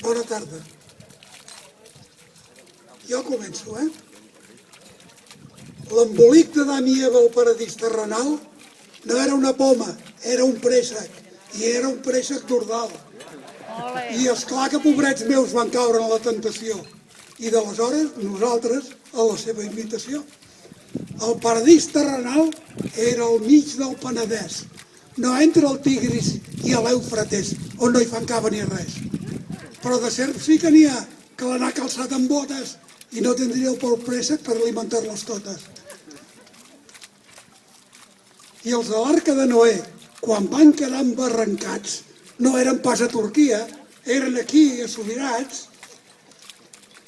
Bona tarda. Jo començo, L'embolic d'Adam i Eva al paradís terrenal no era una poma, era un préssec, i era un préssec d'Ordal. I esclar que pobrets meus van caure en la tentació, i d'aleshores nosaltres a la seva imitació. El paradís terrenal era al mig del Penedès, no entre el Tigris i l'Eufrates, on no hi fan cava ni res. Però de serp sí que n'hi ha, que l'anar calçat amb botes i no tindríeu pel préssec per alimentar-les totes. I els de l'Arca de Noé, quan van quedar embarrancats, no eren pas a Turquia, eren aquí, assobirats.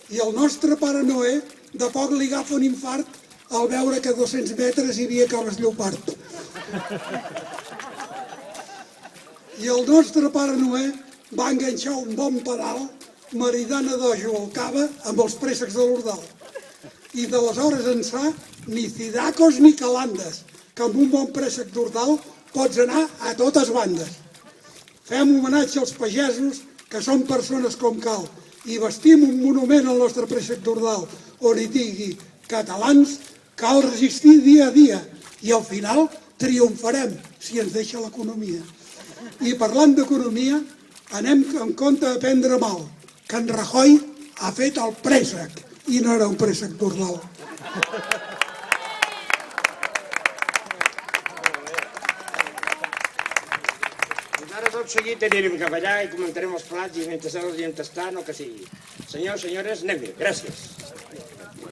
I el nostre pare Noé de poc li agafa un infart al veure que a 200 metres hi havia cabres lleopard. I el nostre pare Noé va enganxar un bon pedal maridana d'ojo al cava amb els préssecs de l'Ordal. I d'aleshores ençà ni cidacos ni calandes, que amb un bon préssec d'Ordal pots anar a totes bandes. Fem homenatge als pagesos, que són persones com cal, i vestim un monument al nostre préssec d'Ordal, on hi digui catalans, cal resistir dia a dia, i al final triomfarem si ens deixa l'economia. I parlant d'economia, anem en compte a prendre mal, que en Rajoy ha fet el préssec, i no era un préssec d'Ordal. Ara tot seguit anirem cap allà i comentarem els plats i mentre els anem tastant o que sigui. Senyors, senyores, anem bé. Gràcies.